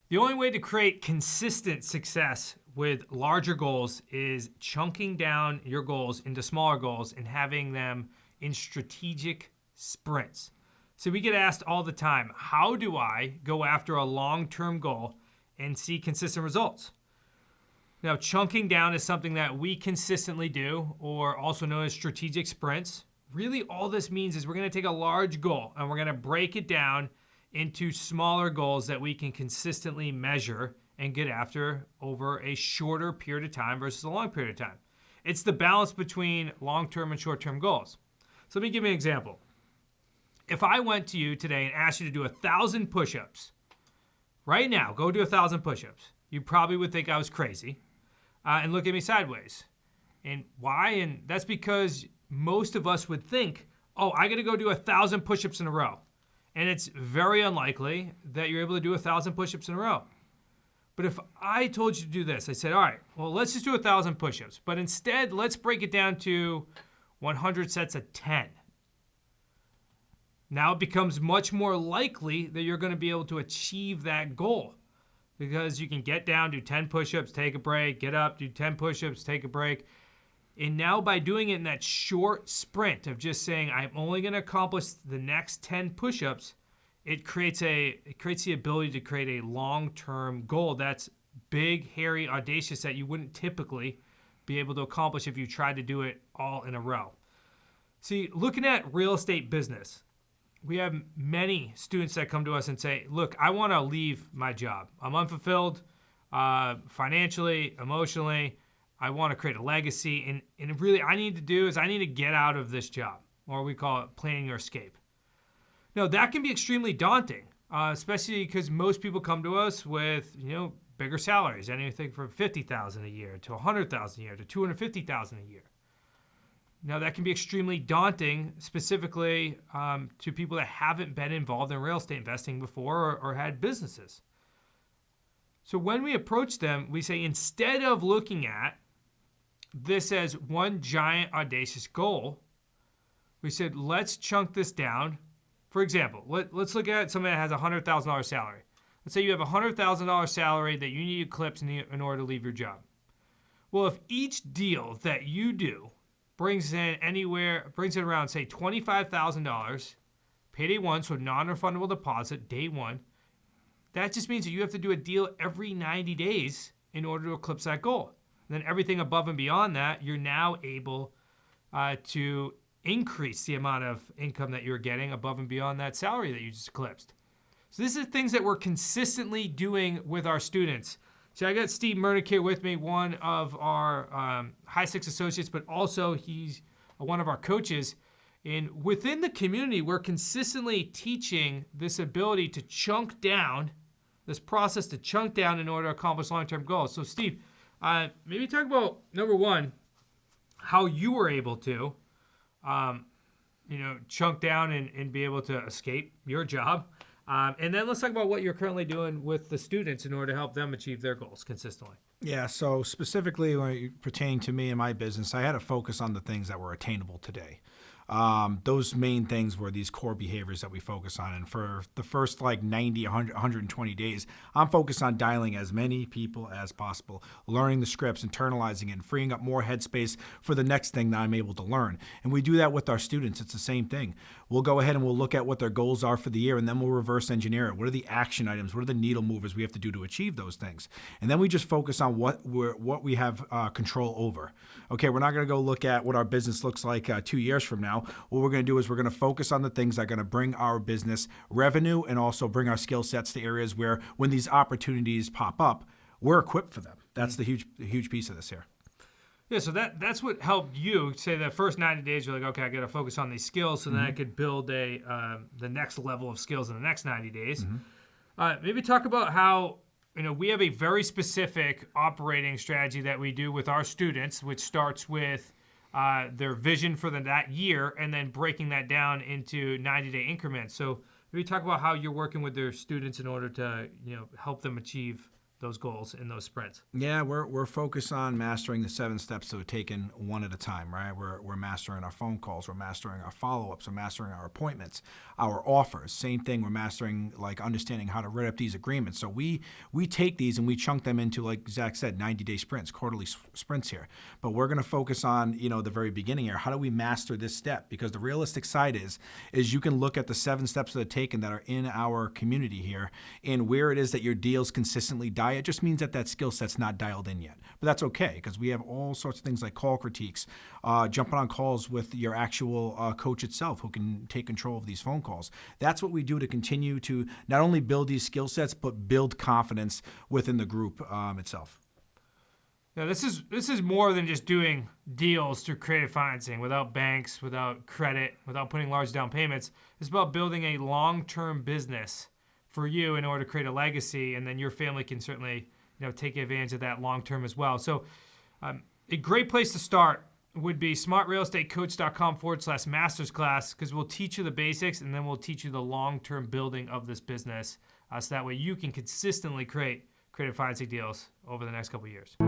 The only way to create consistent success with larger goals is chunking down your goals into smaller goals and having them in strategic sprints. So we get asked all the time, how do I go after a long-term goal and see consistent results? Now, chunking down is something that we consistently do, or also known as strategic sprints. Really, all this means is we're going to take a large goal and we're going to break it down into smaller goals that we can consistently measure and get after over a shorter period of time versus a long period of time. It's the balance between long-term and short-term goals. So let me give you an example. If I went to you today and asked you to do 1,000 push-ups, right now, go do 1,000 push-ups, you probably would think I was crazy and look at me sideways. And why? And that's because most of us would think, oh, I got to go do 1,000 push-ups in a row. And it's very unlikely that you're able to do 1,000 push-ups in a row. But if I told you to do this, I said, all right, well, let's just do 1,000 push-ups. But instead, let's break it down to 100 sets of 10. Now it becomes much more likely that you're going to be able to achieve that goal because you can get down, do 10 push-ups, take a break, get up, do 10 push-ups, take a break. And now by doing it in that short sprint of just saying, I'm only going to accomplish the next 10 push-ups, it creates the ability to create a long-term goal that's big, hairy, audacious that you wouldn't typically be able to accomplish if you tried to do it all in a row. See, looking at real estate business, we have many students that come to us and say, look, I want to leave my job. I'm unfulfilled financially, emotionally. I want to create a legacy. And really, I need to get out of this job, or we call it planning your escape. Now, that can be extremely daunting, especially because most people come to us with, bigger salaries, anything from $50,000 a year to $100,000 a year to $250,000 a year. Now, that can be extremely daunting, specifically to people that haven't been involved in real estate investing before or had businesses. So when we approach them, we say, instead of looking at this as one giant audacious goal, we said, let's chunk this down. For example, let's look at somebody that has a $100,000 salary. Let's say you have a $100,000 salary that you need to eclipse in order to leave your job. Well, if each deal that you do brings in around, say, $25,000, payday one, so non-refundable deposit, day one, that just means that you have to do a deal every 90 days in order to eclipse that goal. And then everything above and beyond that, you're now able to increase the amount of income that you're getting above and beyond that salary that you just eclipsed. So this is things that we're consistently doing with our students. So I got Steve Murnick here with me, one of our High Six associates, but also he's one of our coaches. And within the community, we're consistently teaching this ability to chunk down, this process to chunk down in order to accomplish long-term goals. So Steve, maybe talk about, number one, how you were able to, chunk down and be able to escape your job. And then let's talk about what you're currently doing with the students in order to help them achieve their goals consistently. Yeah, so specifically when it pertained to me and my business, I had to focus on the things that were attainable today. Those main things were these core behaviors that we focus on. And for the first 90, 100, 120 days, I'm focused on dialing as many people as possible, learning the scripts, internalizing it, and freeing up more headspace for the next thing that I'm able to learn. And we do that with our students. It's the same thing. We'll go ahead and we'll look at what their goals are for the year, and then we'll reverse engineer it. What are the action items? What are the needle movers we have to do to achieve those things? And then we just focus on what we have control over. Okay, we're not going to go look at what our business looks like 2 years from now. What we're going to do is we're going to focus on the things that are going to bring our business revenue and also bring our skill sets to areas where when these opportunities pop up, we're equipped for them. That's the huge piece of this here. Yeah, so that's what helped you say the first 90 days. You're like, okay, I got to focus on these skills, so then I could build the next level of skills in the next 90 days. Maybe talk about how we have a very specific operating strategy that we do with our students, which starts with their vision for that year and then breaking that down into 90-day increments. So maybe talk about how you're working with their students in order to help them achieve those goals in those sprints? Yeah, we're focused on mastering the 7 steps that we're taking one at a time, right? We're mastering our phone calls, we're mastering our follow-ups, we're mastering our appointments, our offers. Same thing, we're mastering like understanding how to write up these agreements. So we take these and we chunk them into, like Zach said, 90-day sprints, quarterly sprints here. But we're going to focus on, the very beginning here. How do we master this step? Because the realistic side is you can look at the 7 steps that are taken that are in our community here, and where it is that your deals consistently die. It just means that skill set's not dialed in yet. But that's okay, because we have all sorts of things like call critiques, jumping on calls with your actual coach itself who can take control of these phone calls. That's what we do to continue to not only build these skill sets, but build confidence within the group itself. Now, this is more than just doing deals through creative financing without banks, without credit, without putting large down payments. It's about building a long-term business for you in order to create a legacy, and then your family can certainly take advantage of that long-term as well. So a great place to start would be smartrealestatecoach.com/masters class, because we'll teach you the basics and then we'll teach you the long-term building of this business. So that way you can consistently create creative financing deals over the next couple of years.